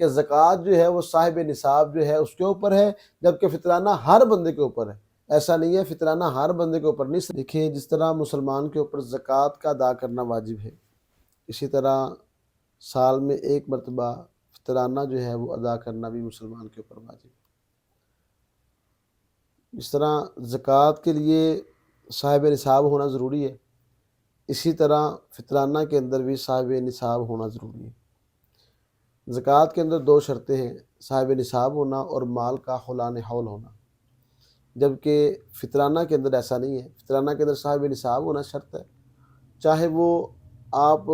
کہ زکوٰۃ جو ہے وہ صاحب نصاب جو ہے اس کے اوپر ہے، جبکہ فطرانہ ہر بندے کے اوپر ہے۔ ایسا نہیں ہے، فطرانہ ہر بندے کے اوپر نہیں۔ دیکھیں، جس طرح مسلمان کے اوپر زکوٰۃ کا ادا کرنا واجب ہے، اسی طرح سال میں ایک مرتبہ فطرانہ جو ہے وہ ادا کرنا بھی مسلمان کے اوپر واجب ہے۔ جس طرح زکوٰۃ کے لیے صاحب نصاب ہونا ضروری ہے، اسی طرح فطرانہ کے اندر بھی صاحب نصاب ہونا ضروری ہے۔ زکوٰۃ کے اندر دو شرطیں ہیں، صاحب نصاب ہونا اور مال کا حولان حول ہونا، جبکہ فطرانہ کے اندر ایسا نہیں ہے۔ فطرانہ کے اندر صاحب نصاب ہونا شرط ہے، چاہے وہ آپ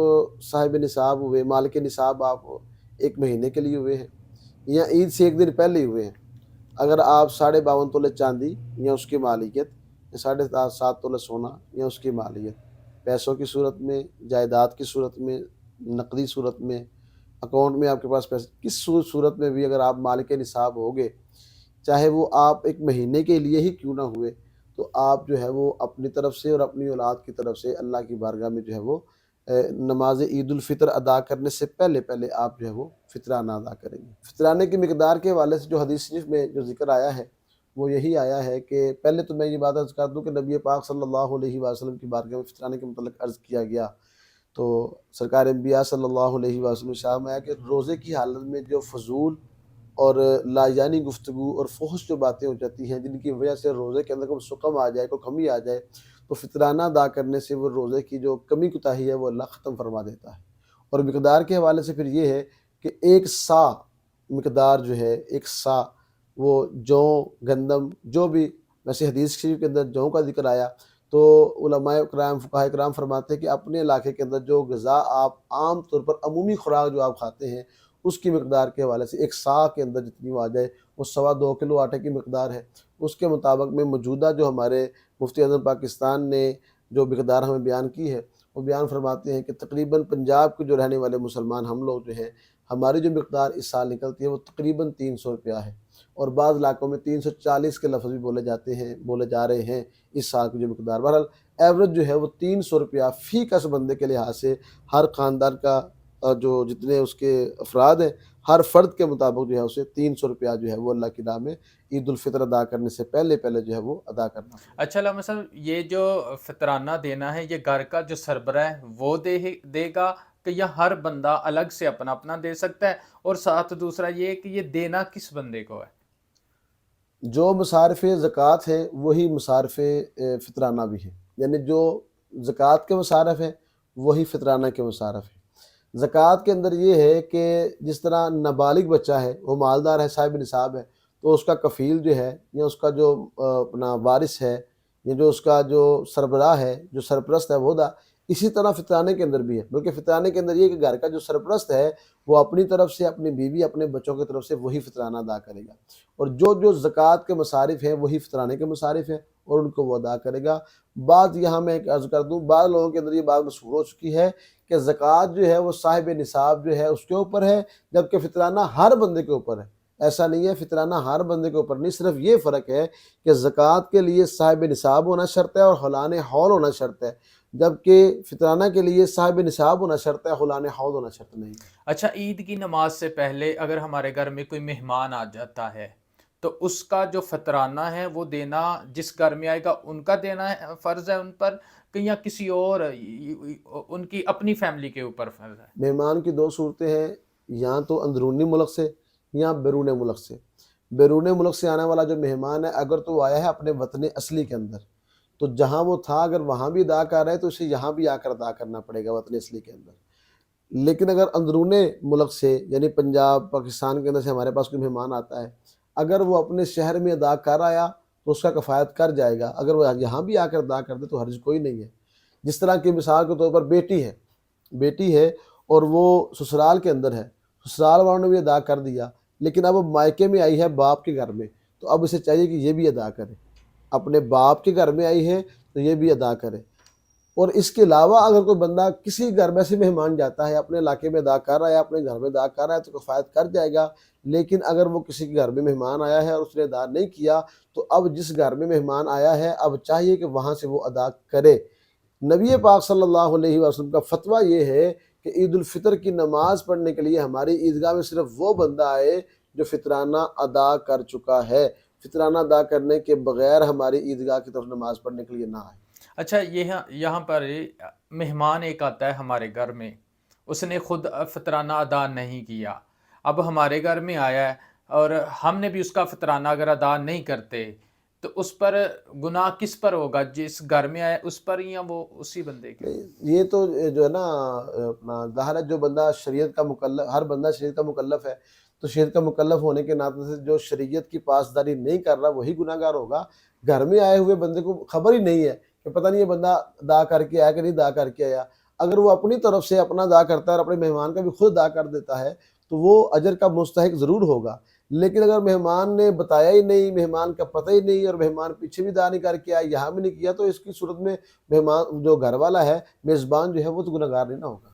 صاحب نصاب ہوئے، مال کے نصاب آپ ایک مہینے کے لیے ہوئے ہیں یا عید سے ایک دن پہلے ہی ہوئے ہیں۔ اگر آپ 52.5 تولے چاندی یا اس کی مالکیت، یا 7.5 تولے سونا یا اس کی مالیت، پیسوں کی صورت میں، جائیداد کی صورت میں، نقدی صورت میں، اکاؤنٹ میں آپ کے پاس پیسے، کس صورت میں بھی اگر آپ مالک نصاب ہوگے، چاہے وہ آپ ایک مہینے کے لیے ہی کیوں نہ ہوئے، تو آپ جو ہے وہ اپنی طرف سے اور اپنی اولاد کی طرف سے اللہ کی بارگاہ میں جو ہے وہ نماز عید الفطر ادا کرنے سے پہلے آپ جو ہے وہ فطرانہ ادا کریں گے۔ فطرانے کی مقدار کے حوالے سے جو حدیث شریف میں جو ذکر آیا ہے وہ یہی آیا ہے کہ پہلے تو میں یہ بات عرض کر دوں کہ نبی پاک صلی اللہ علیہ وسلم کی بارگاہ میں فطرانے کے متعلق عرض کیا گیا تو سرکار انبیاء صلی اللہ علیہ وسلم شاہ میں آیا کہ روزے کی حالت میں جو فضول اور لاجانی گفتگو اور فحش جو باتیں ہو جاتی ہیں، جن کی وجہ سے روزے کے اندر کوئی سقم آ جائے، کوئی کمی آ جائے، تو فطرانہ ادا کرنے سے وہ روزے کی جو کمی کوتاہی ہے وہ اللہ ختم فرما دیتا ہے۔ اور مقدار کے حوالے سے پھر یہ ہے کہ 1 سا مقدار جو ہے، 1 سا وہ جو گندم جو بھی، ویسے حدیث شریف کے اندر جوں کا ذکر آیا تو علماء کرام فقہاء کرام فرماتے ہیں کہ اپنے علاقے کے اندر جو غذا آپ عام طور پر عمومی خوراک جو آپ کھاتے ہیں اس کی مقدار کے حوالے سے 1 سا کے اندر جتنی وہ آ جائے وہ 2.25 کلو آٹے کی مقدار ہے۔ اس کے مطابق میں موجودہ جو ہمارے مفتی اعظم پاکستان نے جو مقدار ہمیں بیان کی ہے وہ بیان فرماتے ہیں کہ تقریباً پنجاب کے جو رہنے والے مسلمان ہم لوگ جو ہیں، ہماری جو مقدار اس سال نکلتی ہے وہ تقریباً 300 روپیہ ہے، اور بعض علاقوں میں 340 کے لفظ بھی بولے جا رہے ہیں اس سال کی جو مقدار۔ بہرحال ایوریج جو ہے وہ 300 روپیہ فی کس بندے کے لحاظ سے ہر خاندان کا جو جتنے اس کے افراد ہیں، ہر فرد کے مطابق جو ہے اسے 300 روپیہ جو ہے وہ اللہ کی راہ میں عید الفطر ادا کرنے سے پہلے جو ہے وہ ادا کرنا۔ اچھا علامہ صاحب، یہ جو فطرانہ دینا ہے یہ گھر کا جو سربراہ ہے وہ دے گا کہ یا ہر بندہ الگ سے اپنا اپنا دے سکتا ہے؟ اور ساتھ دوسرا یہ کہ یہ دینا کس بندے کو ہے؟ جو مصارف زکوٰۃ ہے وہی مصارف فطرانہ بھی ہے، یعنی جو زکوٰۃ کے مصارف ہیں وہی فطرانہ کے مصارف ہیں۔ زکوٰۃ کے اندر یہ ہے کہ جس طرح نابالغ بچہ ہے وہ مالدار ہے، صاحب نصاب ہے، تو اس کا کفیل جو ہے یا اس کا جو اپنا وارث ہے یا جو اس کا جو سربراہ ہے، جو سرپرست ہے وہ دا۔ اسی طرح فطرانے کے اندر بھی ہے، بلکہ فطرانے کے اندر یہ کہ گھر کا جو سرپرست ہے وہ اپنی طرف سے، اپنی بیوی، اپنے بچوں کی طرف سے وہی فطرانہ ادا کرے گا، اور جو زکوٰۃ کے مصارف ہیں وہی فطرانے کے مصارف ہیں اور ان کو وہ ادا کرے گا۔ بعض یہاں میں ایک عرض کر دوں، بعض لوگوں کے اندر یہ بات مشہور ہو چکی ہے کہ زکوٰۃ جو ہے وہ صاحب نصاب جو ہے اس کے اوپر ہے، جبکہ فطرانہ ہر بندے کے اوپر ہے۔ ایسا نہیں ہے، فطرانہ ہر بندے کے اوپر نہیں، صرف یہ فرق ہے کہ زکوٰۃ کے لیے صاحب نصاب ہونا شرط ہے اور حولان حول ہونا شرط ہے، جبکہ فطرانہ کے لیے صاحب نصاب ہونا شرط ہے، حولان حول ہونا شرط نہیں۔ اچھا، عید کی نماز سے پہلے اگر ہمارے گھر میں کوئی مہمان آ جاتا ہے تو اس کا جو فطرانہ ہے وہ دینا، جس گھر میں آئے گا ان کا دینا ہے، فرض ہے ان پر، کہ یا کسی اور ان کی اپنی فیملی کے اوپر فرض ہے؟ مہمان کی 2 صورتیں ہیں، یا تو اندرونی ملک سے یا بیرون ملک سے۔ بیرون ملک سے آنے والا جو مہمان ہے اگر تو وہ آیا ہے اپنے وطن اصلی کے اندر، تو جہاں وہ تھا اگر وہاں بھی ادا کر رہا ہے تو اسے یہاں بھی آ کر ادا کرنا پڑے گا وطن اصلی کے اندر۔ لیکن اگر اندرون ملک سے، یعنی پنجاب پاکستان کے اندر سے ہمارے پاس کوئی مہمان آتا ہے، اگر وہ اپنے شہر میں ادا کر آیا تو اس کا کفایت کر جائے گا، اگر وہ یہاں بھی آ کر ادا کر دے تو حرج کوئی نہیں ہے۔ جس طرح کی مثال کے طور پر بیٹی ہے اور وہ سسرال کے اندر ہے، سسرال والوں نے بھی ادا کر دیا، لیکن اب وہ مائکے میں آئی ہے باپ کے گھر میں، تو اب اسے چاہیے کہ یہ بھی ادا کرے، اپنے باپ کے گھر میں آئی ہے تو یہ بھی ادا کرے۔ اور اس کے علاوہ اگر کوئی بندہ کسی گھر میں سے مہمان جاتا ہے، اپنے علاقے میں ادا کر رہا ہے، اپنے گھر میں ادا کر رہا ہے تو کفایت کر جائے گا۔ لیکن اگر وہ کسی کے گھر میں مہمان آیا ہے اور اس نے ادا نہیں کیا تو اب جس گھر میں مہمان آیا ہے اب چاہیے کہ وہاں سے وہ ادا کرے۔ نبی پاک صلی اللہ علیہ وسلم کا فتویٰ یہ ہے کہ عید الفطر کی نماز پڑھنے کے لیے ہماری عیدگاہ میں صرف وہ بندہ آئے جو فطرانہ ادا کر چکا ہے، فطرانہ ادا کرنے کے بغیر ہماری عیدگاہ کی طرف نماز پڑھنے کے لیے نہ آئے۔ اچھا، یہاں پر مہمان ایک آتا ہے ہمارے گھر میں، اس نے خود فطرانہ ادا نہیں کیا، اب ہمارے گھر میں آیا ہے اور ہم نے بھی اس کا فطرانہ اگر ادا نہیں کرتے تو اس پر گناہ کس پر ہوگا؟ جس گھر میں آیا اس پر یا وہ اسی بندے کے نہیں، اوپر؟ یہ تو جو ہے نا اپنا ظاہر ہے، جو بندہ شریعت کا مکلف، ہر بندہ شریعت کا مکلف ہے، تو شریعت کا مکلف ہونے کے ناطے سے جو شریعت کی پاسداری نہیں کر رہا وہی گناہ گار ہوگا۔ گھر میں آئے ہوئے بندے کو خبر ہی نہیں ہے کہ پتہ نہیں یہ بندہ ادا کر کے آیا کہ نہیں ادا کر کے آیا، اگر وہ اپنی طرف سے اپنا ادا کرتا ہے اور اپنے مہمان کا بھی خود ادا کر دیتا ہے تو وہ اجر کا مستحق ضرور ہوگا۔ لیکن اگر مہمان نے بتایا ہی نہیں، مہمان کا پتہ ہی نہیں، اور مہمان پیچھے بھی ادا نہیں کر کے آیا، یہاں بھی نہیں کیا، تو اس کی صورت میں مہمان جو گھر والا ہے، میزبان جو ہے، وہ تو گناہگار نہیں نہ ہوگا۔